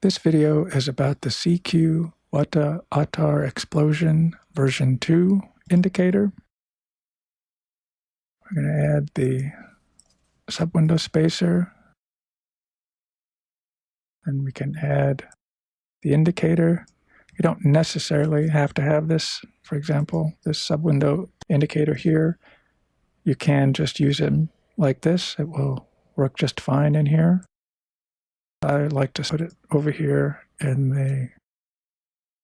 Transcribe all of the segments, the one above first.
This video is about the cQ-Waddah Attar explosion version 2 indicator. We're going to add the sub-window spacer, and we can add the indicator. You don't necessarily have to have this, for example, this sub-window indicator here. You can just use it like this. It will work just fine in here. I like to put it over here in the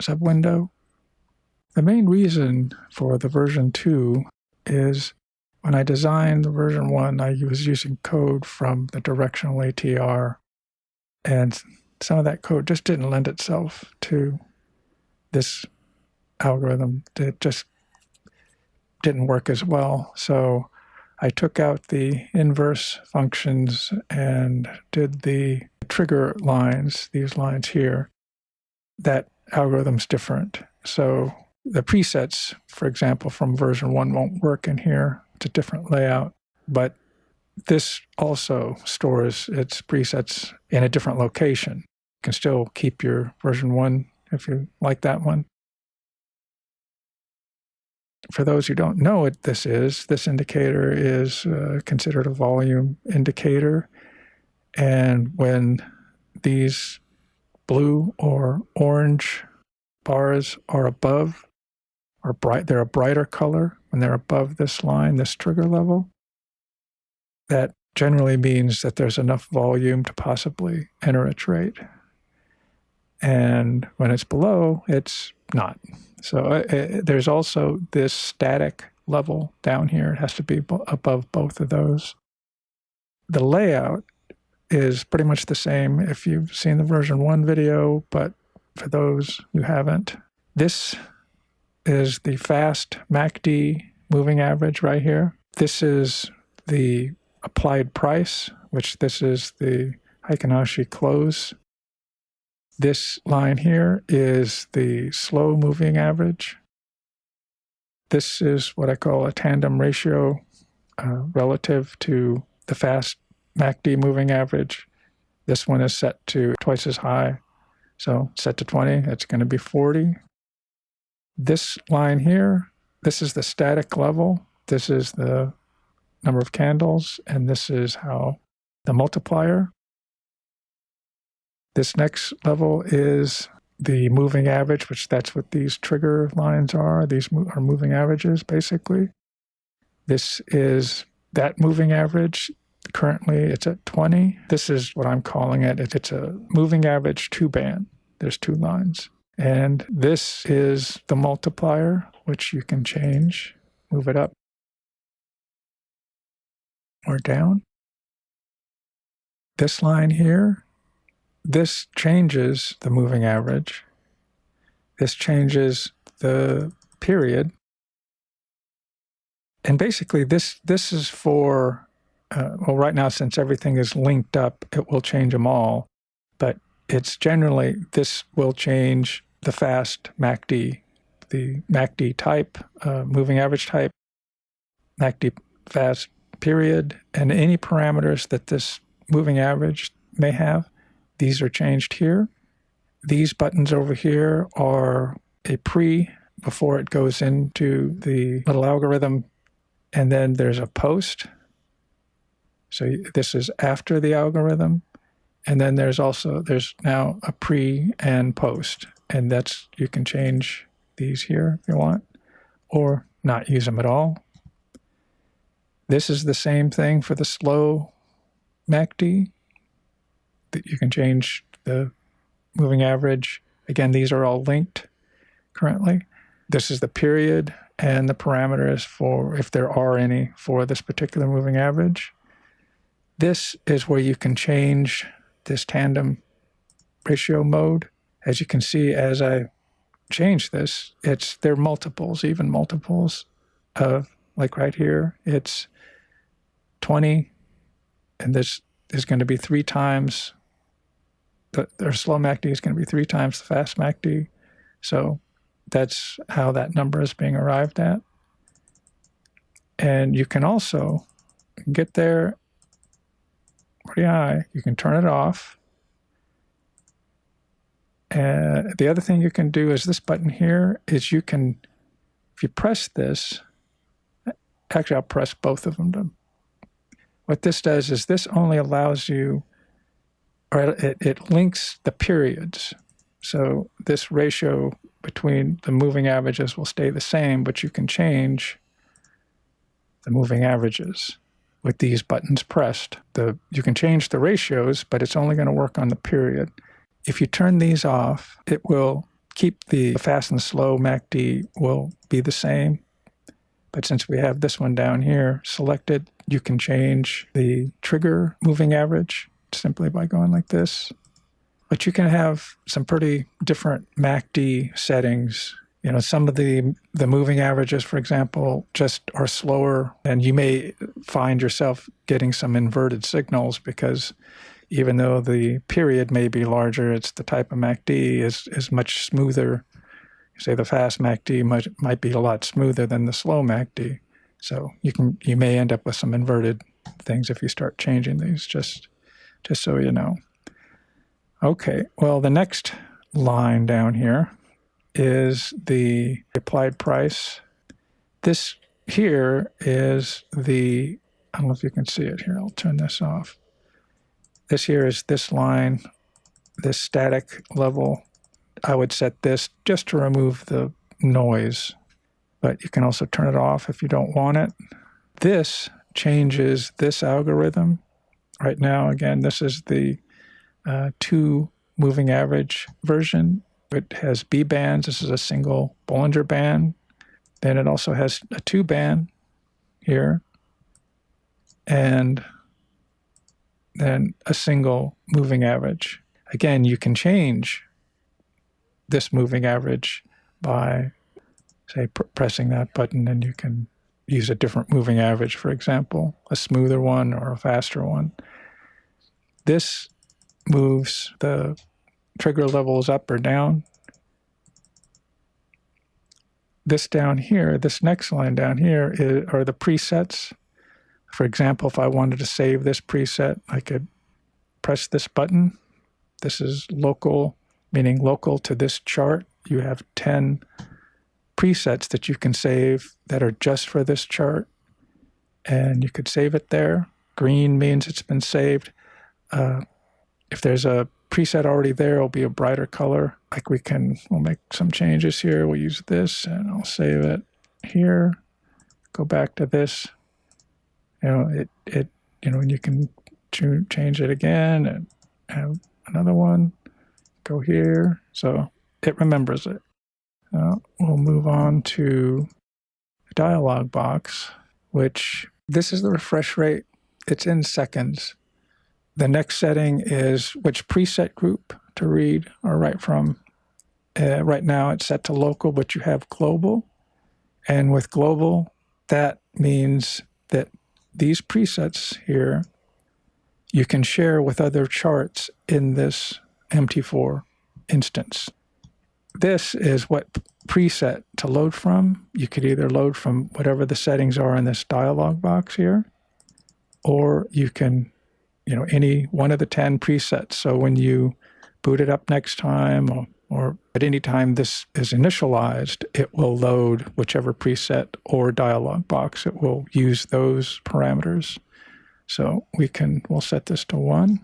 sub-window. The main reason for the version 2 is when I designed the version 1, I was using code from the directional ATR, and some of that code just didn't lend itself to this algorithm. It just didn't work as well. So I took out the inverse functions and did the trigger lines, these lines here. That algorithm's different. So the presets, for example, from version 1 won't work in here. It's a different layout. But this also stores its presets in a different location. You can still keep your version 1 if you like that one. For those who don't know what this indicator is considered a volume indicator. And when these blue or orange bars are above, or they're a brighter color, when they're above this line, this trigger level, that generally means that there's enough volume to possibly enter a trait. And when it's below, it's not. So there's also this static level down here. It has to be above both of those. The layout is pretty much the same if you've seen the version 1 video, but for those who haven't, this is the fast MACD moving average right here. This is the applied price, which this is the Heikin-Ashi close. This line here is the slow moving average. This is what I call a tandem ratio relative to the fast MACD moving average. This one is set to twice as high. So set to 20, it's going to be 40. This line here, this is the static level. This is the number of candles, and this is how the multiplier. This next level is the moving average, which that's what these trigger lines are. These are moving averages, basically. This is that moving average. Currently, it's at 20. This is what I'm calling it. It's a moving average 2-band. There's 2 lines. And this is the multiplier, which you can change, move it up or down. This line here, this changes the moving average. This changes the period. And basically, this is for well, right now, since everything is linked up, it will change them all. But it's generally, this will change the fast MACD, the MACD type, moving average type, MACD fast period, and any parameters that this moving average may have. These are changed here. These buttons over here are a before it goes into the little algorithm, and then there's a post. So this is after the algorithm, and then there's now a pre and post, and that's, you can change these here if you want, or not use them at all. This is the same thing for the slow MACD, that you can change the moving average. Again, these are all linked currently. This is the period and the parameters for, if there are any, for this particular moving average. This is where you can change this tandem ratio mode. As you can see, as I change this, they're multiples, even multiples of, like right here, it's 20, and this is going to be 3 times, their slow MACD is going to be 3 times the fast MACD. So that's how that number is being arrived at. And you can also get there pretty high. You can turn it off, The other thing you can do is this button here is you can, if you press this, actually I'll press both of them. What this does is this only allows you, or it links the periods. So this ratio between the moving averages will stay the same, but you can change the moving averages with these buttons pressed. You can change the ratios, but it's only going to work on the period. If you turn these off, it will keep the fast and slow MACD will be the same. But since we have this one down here selected, you can change the trigger moving average simply by going like this. But you can have some pretty different MACD settings. You know, some of the moving averages, for example, just are slower, and you may find yourself getting some inverted signals because even though the period may be larger, it's the type of MACD is much smoother. Say the fast MACD might be a lot smoother than the slow MACD. So you may end up with some inverted things if you start changing these, just so you know. Okay, well, the next line down here is the applied price. This here is I don't know if you can see it here. I'll turn this off. This here is this line, this static level. I would set this just to remove the noise, but you can also turn it off if you don't want it. This changes this algorithm. Right now, again, this is the 2 moving average version. It has B bands. This is a single Bollinger Band. Then it also has a 2 band here, and then a single moving average. Again, you can change this moving average by, say, pressing that button, and you can use a different moving average, for example, a smoother one or a faster one. This moves the trigger levels up or down. This down here, this next line down here are the presets. For example, if I wanted to save this preset, I could press this button. This is local, meaning local to this chart. You have 10 presets that you can save that are just for this chart, and you could save it there. Green means it's been saved. If there's a preset already there, it'll be a brighter color. Like we'll make some changes here. We'll use this, and I'll save it here. Go back to this. And you can change it again and have another one. Go here. So it remembers it. We'll move on to the dialog box, which this is the refresh rate. It's in seconds. The next setting is which preset group to read or write from. Right now it's set to local, but you have global. And with global, that means that these presets here, you can share with other charts in this MT4 instance. This is what preset to load from. You could either load from whatever the settings are in this dialog box here, or you can, any one of the 10 presets. So when you boot it up next time or at any time this is initialized, it will load whichever preset or dialog box. It will use those parameters. So we'll set this to 1.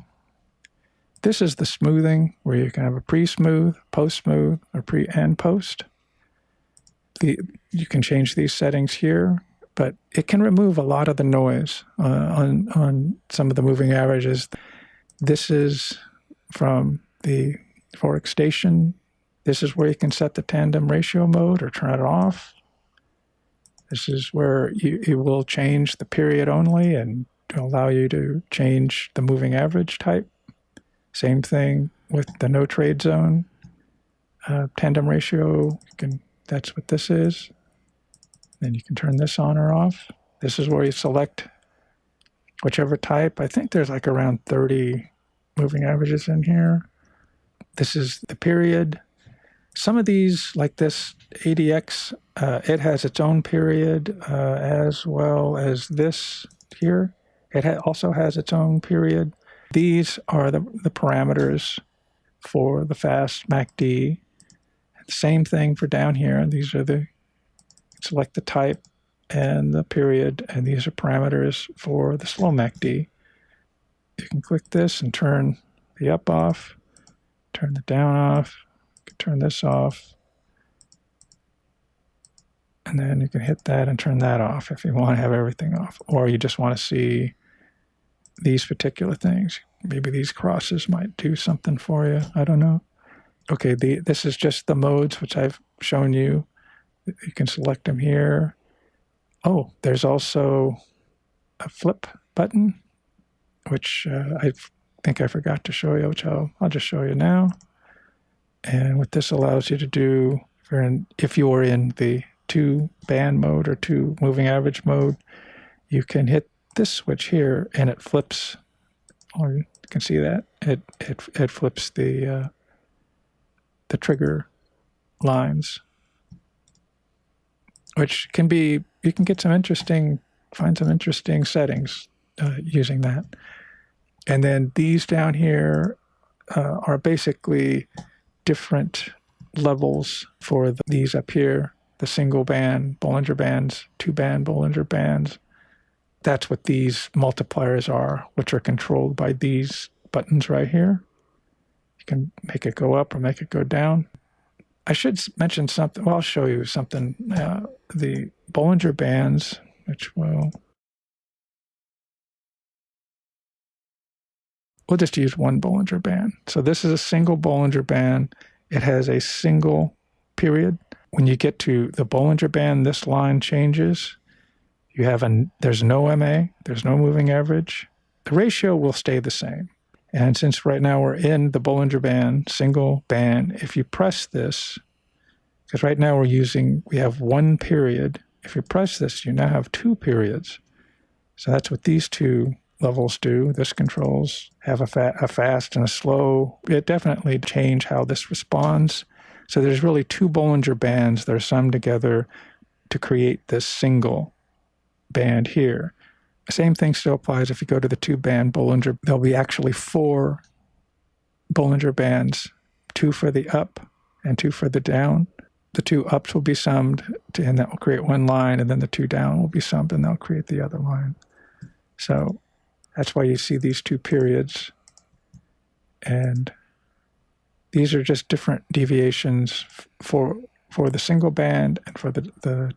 This is the smoothing, where you can have a pre-smooth, post-smooth, or pre and post. You can change these settings here, but it can remove a lot of the noise on some of the moving averages. This is from the Forex Station. This is where you can set the tandem ratio mode or turn it off. This is where it will change the period only and allow you to change the moving average type. Same thing with the no trade zone. Tandem ratio, that's what this is. Then you can turn this on or off. This is where you select whichever type. I think there's like around 30 moving averages in here. This is the period. Some of these, like this ADX, it has its own period as well as this here. It also has its own period. These are the parameters for the fast MACD. Same thing for down here. These are select the type and the period, and these are parameters for the slow MACD. You can click this and turn the up off, turn the down off, you can turn this off, and then you can hit that and turn that off if you want to have everything off, or you just want to see these particular things. Maybe these crosses might do something for you. I don't know. Okay, this is just the modes which I've shown you. You can select them here. Oh, there's also a flip button, which I think I forgot to show you, which I'll just show you now. And what this allows you to do, if you were in the 2-band mode or 2 moving average mode, you can hit this switch here and it flips. Or you can see that it flips the trigger lines, which can be, you can get find some interesting settings using that. And then these down here are basically different levels for these up here, the single band Bollinger Bands, 2-band Bollinger Bands. That's what these multipliers are, which are controlled by these buttons right here. You can make it go up or make it go down. I should mention something. Well, I'll show you something. The Bollinger Bands, which we'll just use one Bollinger Band. So this is a single Bollinger Band. It has a single period. When you get to the Bollinger Band, this line changes. You have there's no MA, there's no moving average. The ratio will stay the same. And since right now we're in the Bollinger Band, single band, if you press this, because right now we have one period. If you press this, you now have 2 periods. So that's what these 2 levels do. This controls have a fast and a slow. It definitely change how this responds. So there's really 2 Bollinger Bands that are summed together to create this single band here. Same thing still applies if you go to the 2-band Bollinger. There'll be actually 4 Bollinger Bands, 2 for the up and 2 for the down. The 2 ups will be summed, and that will create one line, and then the 2 down will be summed, and they'll create the other line. So that's why you see these 2 periods. And these are just different deviations for the single band and for the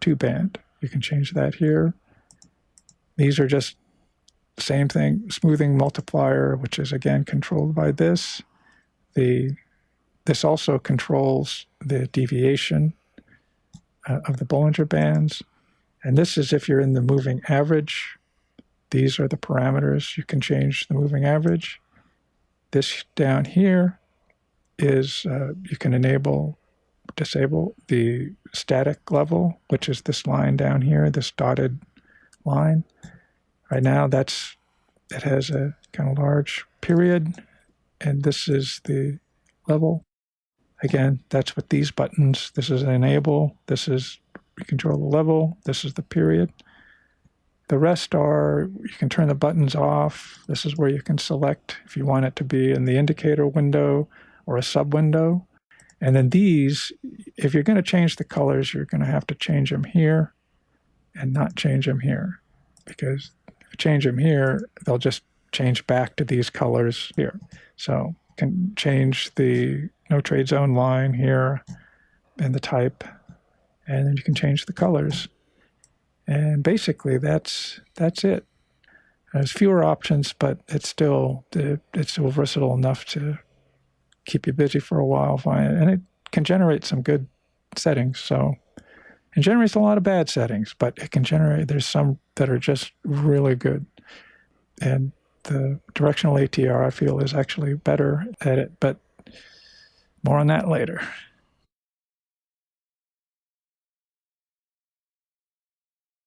2-band. You can change that here. These are just the same thing, smoothing multiplier, which is again controlled by this. This also controls the deviation of the Bollinger Bands. And this is if you're in the moving average. These are the parameters. You can change the moving average. This down here is you can disable the static level, which is this line down here, this dotted line. Right now it has a kind of large period, and this is the level. Again, that's what these buttons, this is enable, this is you control the level, this is the period. The rest are, you can turn the buttons off. This is where you can select if you want it to be in the indicator window or a sub window. And then these, if you're going to change the colors, you're going to have to change them here and not change them here. Because if you change them here, they'll just change back to these colors here. So you can change the no trade zone line here and the type, and then you can change the colors. And basically that's it. There's fewer options, but it's still versatile enough to keep you busy for a while. And it can generate some good settings. So it generates a lot of bad settings, but it can generate, there's some that are just really good. And the directional ATR, I feel, is actually better at it, but more on that later.